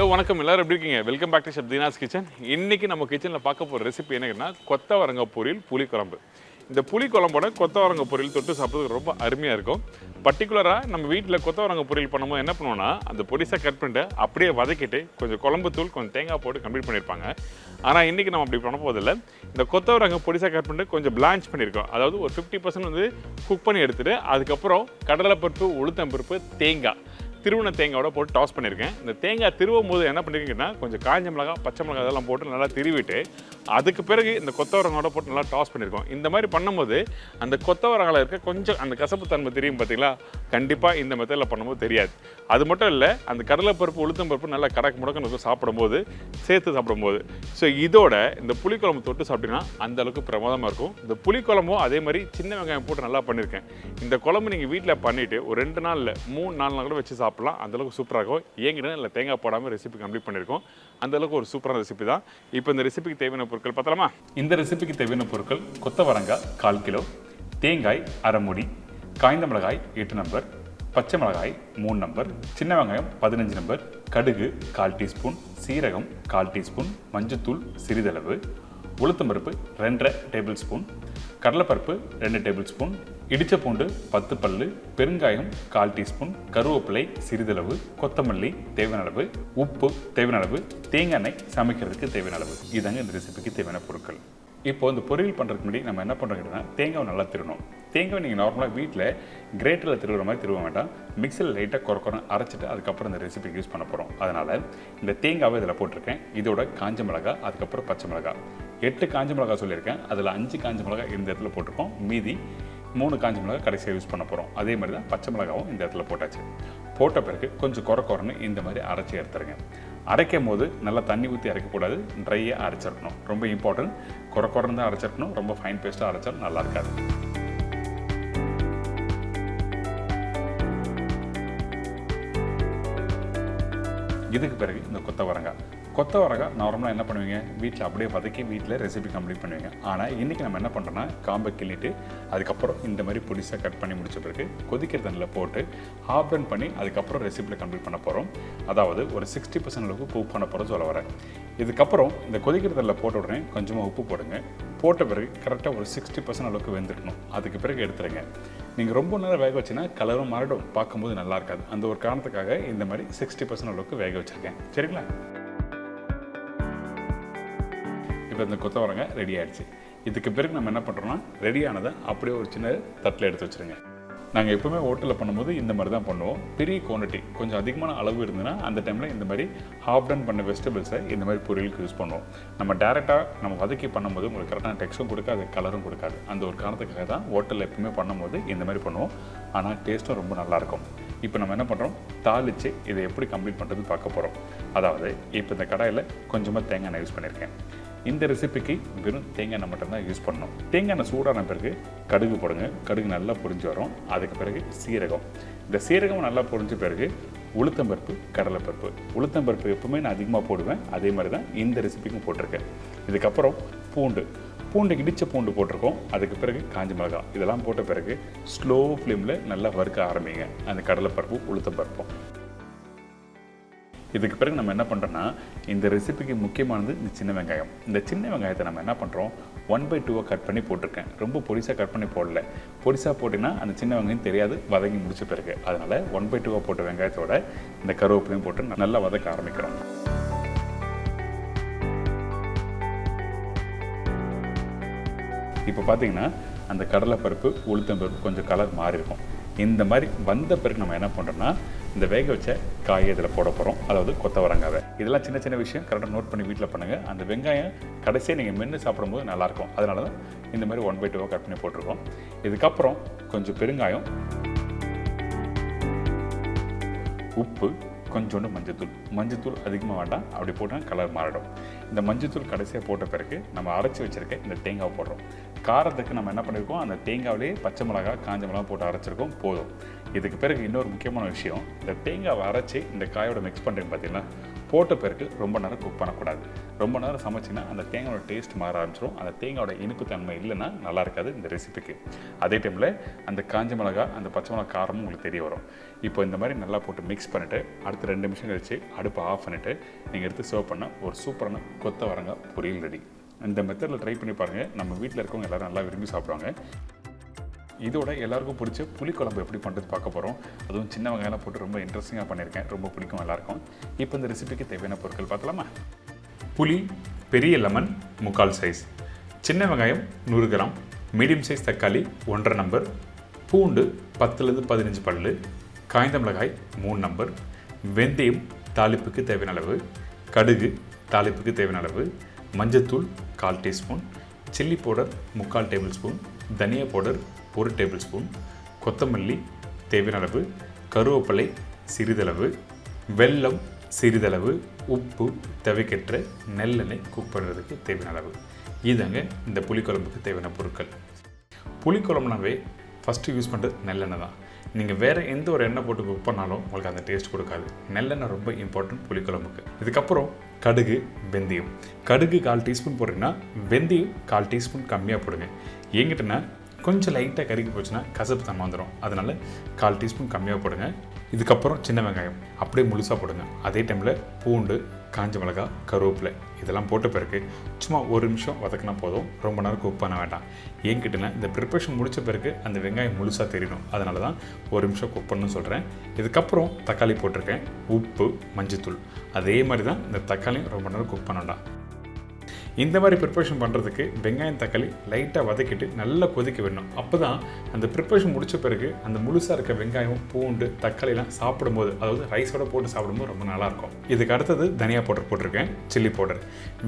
Hello வணக்கம், எல்லாரும் எப்படி இருக்கீங்க? Welcome back to chef Deena's kitchen. இன்றைக்கி நம்ம கிச்சனில் பார்க்க போகிற ரெசிபி என்னன்னா கொத்தவரங்காய் பொரியல் புளிக்குழம்பு. இந்த புளிக்குழம்போட கொத்தவரங்காய் பொரியல் தொட்டு சாப்பிட்றதுக்கு ரொம்ப அருமையாக இருக்கும். பர்டிகுலராக நம்ம வீட்டில் கொத்தவரங்காய் பொரியல் பண்ணும்போது என்ன பண்ணுவோம்னா, அந்த பொடிசாக கட் பண்ணிட்டு அப்படியே வதக்கிட்டு கொஞ்சம் குழம்பு தூள் கொஞ்சம் தேங்காய் போட்டு கம்ப்ளீட் பண்ணியிருப்பாங்க. ஆனால் இன்றைக்கி நம்ம அப்படி பண்ண போதில்லை. இந்த கொத்தவரங்காய் பொடிசாக கட் பண்ணிட்டு கொஞ்சம் பிளான்ச் பண்ணியிருக்கோம். அதாவது ஒரு 50% வந்து குக் பண்ணி எடுத்துகிட்டு அதுக்கப்புறம் கடலைப்பருப்பு, உளுத்தம்பருப்பு, தேங்காய், திருவண்ண தேங்காயோட போட்டு டாஸ் பண்ணியிருக்கேன். இந்த தேங்காய் திருவும் போது என்ன பண்ணிருக்கீங்கன்னா, கொஞ்சம் காஞ்ச மிளகா, பச்சை மிளகா இதெல்லாம் போட்டு நல்லா திருவிட்டு அதுக்கு பிறகு இந்த கொத்தவரங்காயோட போட்டு நல்லா டாஸ் பண்ணியிருக்கோம். இந்த மாதிரி பண்ணும்போது அந்த கொத்தவரங்காயில் இருக்க கொஞ்சம் அந்த கசப்பு தன்மை தெரியும் பார்த்தீங்களா? கண்டிப்பாக இந்த மெத்தடில் பண்ணும்போது தெரியாது. அது மட்டும் இல்லை, அந்த கடலைப்பருப்பு, உளுத்தம்பருப்பு நல்லா கடக்கு முடக்கு சாப்பிடும்போது சேர்த்து சாப்பிடும்போது இதோட இந்த புளிக்குழம்பு தொட்டு சாப்பிட்டீங்கன்னா அந்த அளவுக்கு பிரமாதமாக இருக்கும். இந்த புளிக்குழம்பும் அதே மாதிரி சின்ன வெங்காயம் போட்டு நல்லா பண்ணியிருக்கேன். இந்த குழம்பு நீங்கள் வீட்டில் பண்ணிவிட்டு ஒரு 2 நாள் இல்லை 3 நாள் கூட வச்சு சாப்பிடலாம். அந்தளவுக்கு சூப்பராக இருக்கும். ஏங்கிட்ட இல்லை தேங்காய் போடாமல் ரெசிபி கம்ப்ளீட் பண்ணியிருக்கோம். அந்தளவுக்கு ஒரு சூப்பரான ரெசிபி தான். இப்போ இந்த ரெசிபிக்கு தேவையான பொருட்கள் பார்த்தலாமா? இந்த ரெசிபிக்கு தேவையான பொருட்கள்: கொத்தவரங்காய் 1/4 கிலோ, தேங்காய் அரை மூடி, காய்ந்த மிளகாய் 8 நம்பர், பச்சை மிளகாய் 3 நம்பர், சின்ன வெங்காயம் 15 நம்பர், கடுகு 1/4 டீஸ்பூன், சீரகம் 1/4 டீஸ்பூன், மஞ்சத்தூள் சிறிதளவு, உளுத்தம்பருப்பு 2½ டேபிள் ஸ்பூன், கடலைப்பருப்பு 2 டேபிள் ஸ்பூன், இடிச்ச பூண்டு 10 பல்லு, பெருங்காயம் 1/4 டீஸ்பூன், கருவேப்பிலை சிறிதளவு, கொத்தமல்லி தேவையான அளவு, உப்பு தேவையான அளவு, தேங்காய் எண்ணெய் சமைக்கிறதுக்கு தேவையான அளவு. இதாங்க இந்த ரெசிபிக்கு தேவையான பொருட்கள். இப்போ இந்த பொரியல் பண்ணுறதுக்கு முன்னாடி நம்ம என்ன பண்ணுறோம் கேட்டால், தேங்காவை நல்லா திருவணும். தேங்காவை நீங்கள் நார்மலாக வீட்டில் கிரேட்டரில் திருவுற மாதிரி திருவ வேண்டாம். மிக்சியில் லைட்டாக குறைக்குறோம் அரைச்சிட்டு அதுக்கப்புறம் இந்த ரெசிபிக்கு யூஸ் பண்ண போகிறோம். அதனால் இந்த தேங்காவை இதில் போட்டிருக்கேன். இதோட காஞ்ச மிளகாய், அதுக்கப்புறம் பச்சை மிளகாய் 8 காஞ்ச மிளகாய் சொல்லியிருக்கேன். அதில் 5 காஞ்ச மிளகாய் இந்த இடத்துல போட்டிருக்கோம். மீதி 3 காஞ்ச மிளகாய் கடைசியாக யூஸ் பண்ண போகிறோம். அதே மாதிரி தான் பச்சை மிளகாவும் இந்த இடத்துல போட்டாச்சு. போட்ட பிறகு கொஞ்சம் குறைன்னு இந்த மாதிரி அரைச்சி எடுத்துருங்க. அரைக்கும் போது நல்லா தண்ணி ஊற்றி அரைக்கக்கூடாது, ட்ரையாக அரைச்சிருக்கணும். ரொம்ப இம்பார்ட்டன்ட். குறைன்னு தான் அரைச்சிருக்கணும். ரொம்ப ஃபைன் பேஸ்ட்டாக அரைச்சாலும் நல்லா இருக்காது. இதுக்கு பிறகு இந்த கொத்தவரங்காய் நார்மலாக என்ன பண்ணுவீங்க, வீட்டில் அப்படியே வதக்கி வீட்டில் ரெசிபி கம்ப்ளீட் பண்ணுவீங்க. ஆனால் இன்றைக்கி நம்ம என்ன பண்ணுறோன்னா, காம்பை கிள்ளிட்டு அதுக்கப்புறம் இந்த மாதிரி பொடிசாக கட் பண்ணி முடிச்ச பிறகு கொதிக்கிற தண்ணியில் போட்டு ஹாஃப் டன் பண்ணி அதுக்கப்புறம் ரெசிபியில் கம்ப்ளீட் பண்ண போகிறோம். அதாவது ஒரு 60% அளவுக்கு உப்பு பண்ண போகிறோம் சொல்ல வரேன். இதுக்கப்புறம் இந்த கொதிக்கிற தண்ணியில் போட்ட உடனே கொஞ்சமாக உப்பு போடுங்க. போட்ட பிறகு கரெக்டாக ஒரு 60% அளவுக்கு வெந்துடணும். அதுக்கு பிறகு எடுத்துருங்க. நீங்கள் ரொம்ப நேரம் வேக வச்சுன்னா கலரும் மாறிடும், பார்க்கும்போது நல்லா இருக்காது. அந்த ஒரு காரணத்துக்காக இந்த மாதிரி 60% அளவுக்கு வேக வச்சுருக்கேன். சரிங்களா? இப்போ இந்த கொத்தவரங்காய் ரெடி ஆகிடுச்சு. இதுக்கு பிறகு நம்ம என்ன பண்ணுறோம்னா, ரெடியானதை அப்படியே ஒரு சின்ன தட்டில் எடுத்து வச்சுருங்க. நாங்கள் எப்போவுமே ஹோட்டலில் பண்ணும்போது இந்த மாதிரி தான் பண்ணுவோம். பெரிய குவான்டிட்டி கொஞ்சம் அதிகமான அளவு இருந்ததுன்னா அந்த டைமில் இந்த மாதிரி ஹாஃப் டன் பண்ண வெஜிடபிள்ஸை இந்த மாதிரி பொரியலுக்கு யூஸ் பண்ணுவோம். நம்ம டேரெக்டாக நம்ம வதக்கி பண்ணும்போது உங்களுக்கு கரெக்டான டெக்ஸ்டும் கொடுக்காது, கலரும் கொடுக்காது. அந்த ஒரு காரணத்துக்காக தான் ஹோட்டலில் எப்பவுமே பண்ணும்போது இந்த மாதிரி பண்ணுவோம். ஆனால் டேஸ்ட்டும் ரொம்ப நல்லாயிருக்கும். இப்போ நம்ம என்ன பண்ணுறோம், தாளித்து இதை எப்படி கம்ப்ளீட் பண்ணுறது பார்க்க போகிறோம். அதாவது இப்போ இந்த கடாயில் கொஞ்சமாக தேங்காய் எண்ணெய் யூஸ் பண்ணியிருக்கேன். இந்த ரெசிபிக்கு வெறும் தேங்காய் எண்ணெய் மட்டும்தான் யூஸ் பண்ணணும். தேங்காய் எண்ணெய் சூடான பிறகு கடுகு போடுங்க. கடுகு நல்லா பொரிஞ்சு வரும். அதுக்கு பிறகு சீரகம். இந்த சீரகம் நல்லா பொரிஞ்ச பிறகு உளுத்தம்பருப்பு, கடலைப்பருப்பு. உளுத்தம்பருப்பு எப்பவுமே நான் அதிகமாக போடுவேன். அதே மாதிரி தான் இந்த ரெசிபிக்கும் போட்டிருக்கேன். இதுக்கப்புறம் பூண்டு இடித்த பூண்டு போட்டிருக்கோம். அதுக்கு பிறகு காஞ்ச மிளகாய் இதெல்லாம் போட்ட பிறகு ஸ்லோ ஃப்ளேமில் நல்லா வறுக்க ஆரம்பிங்க அந்த கடலைப்பருப்பு, உளுத்தம்பருப்பும். இதுக்கு பிறகு நம்ம என்ன பண்ணுறோன்னா, இந்த ரெசிபிக்கு முக்கியமானது இந்த சின்ன வெங்காயம். இந்த சின்ன வெங்காயத்தை நம்ம என்ன பண்ணுறோம், 1/2 கட் பண்ணி போட்டிருக்கேன். ரொம்ப பொடிசாக கட் பண்ணி போடல. பொடிசாக போட்டிங்கன்னா அந்த சின்ன வெங்காயம் தெரியாது வதங்கி முடிச்ச பிறகு. அதனால் 1/2 போட்ட வெங்காயத்தோட இந்த கருவேப்பிலையும் போட்டு நல்லா வதக்க ஆரம்பிக்கிறோம். இப்போ பார்த்தீங்கன்னா அந்த கடலைப்பருப்பு, உளுத்தம்பருப்பு கொஞ்சம் கலர் மாறி இருக்கும். இந்த மாதிரி வந்த பிறகு நம்ம என்ன பண்ணுறோன்னா, இந்த வேக வச்ச காயை இதில் போட போகிறோம். அதாவது கொத்தவரங்காவை. இதெல்லாம் சின்ன சின்ன விஷயம் கரெக்டாக நோட் பண்ணி வீட்டில் பண்ணுங்கள். அந்த வெங்காயம் கடைசியாக நீங்கள் மென்று சாப்பிடும்போது நல்லாயிருக்கும். அதனால தான் இந்த மாதிரி 1/2 கட் பண்ணி போட்டிருக்கோம். இதுக்கப்புறம் கொஞ்சம் பெருங்காயம், உப்பு, கொஞ்சோண்டு மஞ்சத்தூள் அதிகமாக வேண்டாம். அப்படி போட்டால் கலர் மாறிடும். இந்த மஞ்சத்தூள் கடைசியாக போட்ட பிறகு நம்ம அரைச்சி வச்சுருக்க இந்த தேங்காவை போடுறோம். காரத்துக்கு நம்ம என்ன பண்ணியிருக்கோம், அந்த தேங்காவிலே பச்சை மிளகாய், காஞ்ச மிளகாய் போட்டு அரைச்சிருக்கோம், போதும். இதுக்கு பிறகு இன்னொரு முக்கியமான விஷயம், இந்த தேங்காவை அரைச்சி இந்த காயோட மிக்ஸ் பண்ணுறீங்க பார்த்தீங்கன்னா, போட்ட பிறகு ரொம்ப நேரம் குக் பண்ணக்கூடாது. ரொம்ப நேரம் சமைச்சிங்கன்னா அந்த தேங்காயோட டேஸ்ட் மாற ஆரம்பிச்சிடும். அந்த தேங்காயோட இனிப்பு தன்மை இல்லைன்னா நல்லா இருக்காது இந்த ரெசிபிக்கு. அதே டைமில் அந்த காஞ்ச மிளகா அந்த பச்சை மிளகா காரமும் உங்களுக்கு தெரிய வரும். இப்போ இந்த மாதிரி நல்லா போட்டு மிக்ஸ் பண்ணிவிட்டு அடுத்து 2 நிமிஷம் கழிச்சு அடுப்பை ஆஃப் பண்ணிவிட்டு நீங்கள் எடுத்து சர்வ் பண்ண ஒரு சூப்பரான கொத்தவரங்காய் பொரியல் ரெடி. இந்த மெத்தடில் ட்ரை பண்ணி பாருங்கள். நம்ம வீட்டில் இருக்கவங்க எல்லோரும் நல்லா விரும்பி சாப்பிடுவாங்க. இதோட எல்லாருக்கும் பிடிச்ச புளிக்குழம்பு எப்படி பண்ணுறது பார்க்க போகிறோம். அதுவும் சின்ன வெங்காயம் போட்டு ரொம்ப இன்ட்ரெஸ்டிங்காக பண்ணியிருக்கேன். ரொம்ப பிடிக்கும் எல்லாருக்கும். இப்போ இந்த ரெசிபிக்கு தேவையான பொருட்கள் பார்த்தலாமா? புளி, பெரிய லெமன் 3/4 சைஸ், சின்ன வெங்காயம் 100 கிராம், மீடியம் சைஸ் தக்காளி 1.5 நம்பர், பூண்டு 10லேருந்து 15 பல்லு, காய்ந்த மிளகாய் 3 நம்பர், வெந்தயம் தாளிப்புக்கு தேவையான அளவு, கடுகு தாளிப்புக்கு தேவையான அளவு, மஞ்சத்தூள் 1/4 teaspoon, chilli powder 3/4 table spoon, தனியா பவுடர் 1 டேபிள் ஸ்பூன், கொத்தமல்லி தேவையான அளவு, கருவேப்பிலை சிறிதளவு, வெல்லம் சிறிதளவு, உப்பு தேவைக்கேற்ற, நல்லெண்ணெய் குக் பண்ணுறதுக்கு தேவையான அளவு. இதாங்க இந்த புளிக்குழம்புக்கு தேவையான பொருட்கள். புளிக்குழம்புனாவே ஃபஸ்ட்டு யூஸ் பண்ணுறது நல்லெண்ணெய் தான். நீங்கள் வேறு எந்த ஒரு எண்ணெய் போட்டு குக் பண்ணாலும் உங்களுக்கு அந்த டேஸ்ட் கொடுக்காது. நல்லெண்ணெய் ரொம்ப இம்பார்ட்டன்ட் புளிக்குழம்புக்கு. இதுக்கப்புறம் கடுகு, வெந்தயம். கடுகு 1/4 டீஸ்பூன் போடுறீங்கன்னா வெந்தயம் 1/4 டீஸ்பூன் கம்மியாக போடுங்க. ஏங்கிட்டனா கொஞ்சம் லைட்டாக கருகி போச்சுன்னா கசப்பு தன்மை வந்துடும். அதனால் 1/4 டீஸ்பூன் கம்மியாக போடுங்க. இதுக்கப்புறம் சின்ன வெங்காயம் அப்படியே முழுசாக போடுங்க. அதே டைமில் பூண்டு, காஞ்ச மிளகா, கருவேப்பிலை இதெல்லாம் போட்ட பிறகு சும்மா 1 நிமிஷம் வதக்கினா போதும். ரொம்ப நேரம் குக் பண்ண வேண்டாம். ஏங்கிட்டனா இந்த ப்ரிப்ரேஷன் முடித்த பிறகு அந்த வெங்காயம் முழுசாக தெரியணும். அதனால தான் 1 நிமிஷம் குக் பண்ணணும்னு சொல்கிறேன். இதுக்கப்புறம் தக்காளி போட்டிருக்கேன். உப்பு, மஞ்சத்தூள். அதே மாதிரி தான் இந்த தக்காளியும் ரொம்ப நேரம் குக் பண்ண வேண்டாம். இந்த மாதிரி ப்ரிப்ரேஷன் பண்ணுறதுக்கு வெங்காயம் தக்காளி லைட்டாக வதக்கிட்டு நல்லா கொதிக்க விடணும். அப்போ தான் அந்த ப்ரிப்ரேஷன் முடித்த பிறகு அந்த முழுசாக இருக்க வெங்காயம், பூண்டு, தக்காளிலாம் சாப்பிடும்போது, அதாவது ரைஸோட போட்டு சாப்பிடும்போது ரொம்ப நல்லாயிருக்கும். இதுக்கு அடுத்தது தனியா பவுடர் போட்டிருக்கேன், சில்லி பவுடர்.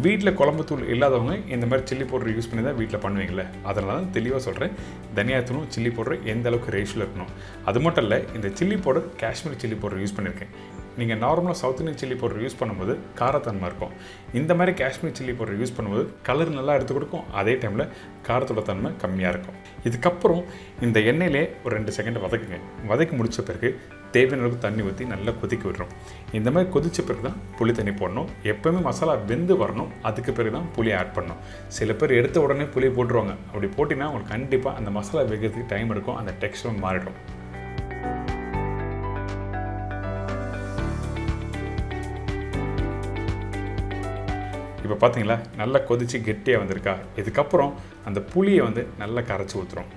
வீட்டில் குழம்பு தூள் இல்லாதவங்க இந்த மாதிரி சில்லி பவுடர் யூஸ் பண்ணி தான் வீட்டில் பண்ணுவீங்களே, அதனால தான் தெளிவாக சொல்கிறேன். தனியாத்தூளும் சில்லி பவுடர் எந்த அளவுக்கு ரேஷியோவில் இருக்கணும். அது மட்டும் இல்லை, இந்த chilli powder Kashmir chilli powder use பண்ணியிருக்கேன். நீங்கள் நார்மலாக south Indian chilli powder use பண்ணும்போது காரத்தன்மை இருக்கும். இந்த மாதிரி காஷ்மீர் சில்லி பவுடர் யூஸ் பண்ணும்போது கலர் நல்லா எடுத்து கொடுக்கும். அதே டைமில் காரத்தோட தன்மை கம்மியாக இருக்கும். இதுக்கப்புறம் இந்த எண்ணெயிலே ஒரு 2 செகண்ட் வதக்குங்க. வதக்கி முடித்த பிறகு தேவையான அளவுக்கு தண்ணி ஊற்றி நல்லா கொதிக்க விடுறோம். இந்த மாதிரி கொதித்த பிறகு தான் புளி தண்ணி போடணும். எப்போவுமே மசாலா வெந்து வரணும். அதுக்கு பிறகு தான் புளியை ஆட் பண்ணணும். சில பேர் எடுத்த உடனே புளியை போட்டுருவாங்க. அப்படி போட்டிங்கன்னா உங்களுக்கு கண்டிப்பாக அந்த மசாலா வேகிறதுக்கு டைம் எடுக்கும். அந்த டெக்ஸ்டரும் மாறிடும். இப்போ பார்த்தீங்களா, நல்லா கொதித்து கெட்டியாக வந்திருக்கா. இதுக்கப்புறம் அந்த புளியை நல்லா கரைச்சி ஊற்றுறோம்.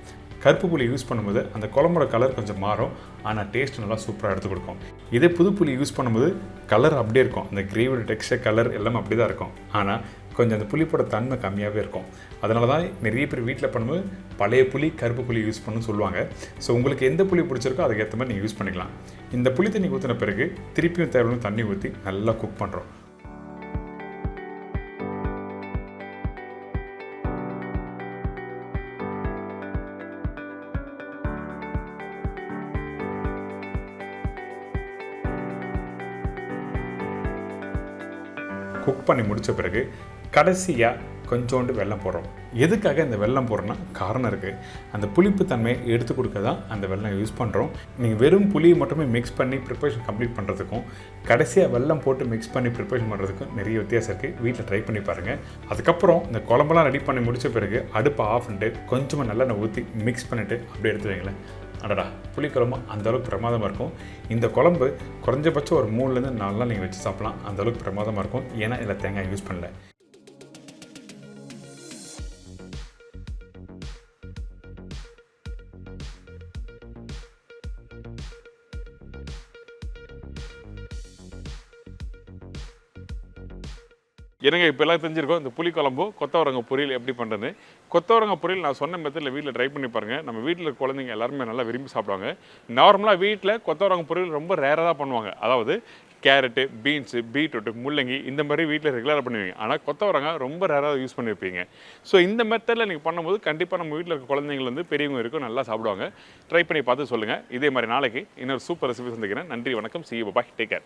கருப்பு புளி யூஸ் பண்ணும்போது அந்த குழம்போட கலர் கொஞ்சம் மாறும். ஆனால் டேஸ்ட் நல்லா சூப்பராக எடுத்து கொடுக்கும். இதே புது புளி யூஸ் பண்ணும்போது கலர் அப்படியே இருக்கும். அந்த கிரேவியோட டெக்ஸ்டர் கலர் எல்லாமே அப்படி தான் இருக்கும். ஆனால் கொஞ்சம் அந்த புளிப்போட தன்மை கம்மியாகவே இருக்கும். அதனால தான் நிறைய பேர் வீட்டில் பண்ணும்போது பழைய புளி, கருப்பு புளி யூஸ் பண்ணணும்னு சொல்லுவாங்க. ஸோ உங்களுக்கு எந்த புளி பிடிச்சிருக்கோ அதுக்கேற்ற மாதிரி நீங்கள் யூஸ் பண்ணிக்கலாம். இந்த புளி தண்ணி ஊற்றின பிறகு திருப்பியும் தேவையான தண்ணி ஊற்றி நல்லா குக் பண்ணுறோம். குக் பண்ணி முடித்த பிறகு கடைசியாக கொஞ்சோண்டு வெல்லம் போடுறோம். எதுக்காக இந்த வெல்லம் போடுறோன்னா காரணம் இருக்குது. அந்த புளிப்பு தன்மையை எடுத்து கொடுக்க தான் அந்த வெல்லம் யூஸ் பண்ணுறோம். நீங்கள் வெறும் புளியை மட்டுமே மிக்ஸ் பண்ணி ப்ரிப்பரேஷன் கம்ப்ளீட் பண்ணுறதுக்கும் கடைசியாக வெல்லம் போட்டு மிக்ஸ் பண்ணி ப்ரிப்பரேஷன் பண்ணுறதுக்கும் நிறைய வித்தியாசம் இருக்குது. வீட்டில் ட்ரை பண்ணி பாருங்கள். அதுக்கப்புறம் இந்த குழம்பெல்லாம் ரெடி பண்ணி முடித்த பிறகு அடுப்பை ஆஃப் பண்ணிட்டு கொஞ்சமாக நல்லெண்ணெய் ஊற்றி மிக்ஸ் பண்ணிவிட்டு அப்படியே எடுத்து வைங்களேன். அடடா, புளிக்குழம்பு அந்தளவுக்கு பிரமாதமாக இருக்கும். இந்த குழம்பு குறைஞ்சபட்சம் ஒரு 3லேருந்து 4 நாள் நீங்கள் வச்சு சாப்பிட்லாம். அந்தளவுக்கு பிரமாதமாக இருக்கும். ஏன்னா இதில் தேங்காய் யூஸ் பண்ணல. எனக்கு இப்போ எல்லாம் தெரிஞ்சிருக்கோம் இந்த புளிக்குழம்பு கொத்தவரங்காய் பொரியல் எப்படி பண்ணுறது. கொத்தவரங்காய் பொரியல் நான் சொன்ன மெத்தடில் வீட்டில் ட்ரை பண்ணி பாருங்கள். நம்ம வீட்டில் இருக்க குழந்தைங்க எல்லாருமே நல்லா விரும்பி சாப்பிடுவாங்க. நார்மலாக வீட்டில் கொத்தவரங்காய் பொரியல் ரொம்ப ரேராக தான் பண்ணுவாங்க. அதாவது கேரட்டு, பீன்ஸு, பீட்ரூட்டு, முள்ளங்கி இந்த மாதிரி வீட்டில் ரெகுலராக பண்ணுவீங்க. ஆனால் கொத்தவரங்காய் ரொம்ப ரேராக யூஸ் பண்ணியிருப்பீங்க. ஸோ இந்த மெத்தடில் நீங்கள் பண்ணும்போது கண்டிப்பாக நம்ம வீட்டில் இருக்க குழந்தைங்கள் பெரியவங்க இருக்கும் நல்லா சாப்பிடுவாங்க. ட்ரை பண்ணி பார்த்து சொல்லுங்கள். இதே மாதிரி நாளைக்கு இன்னொரு சூப்பர் ரெசிபி சந்திக்கிறேன். நன்றி, வணக்கம், see you, bye, take care.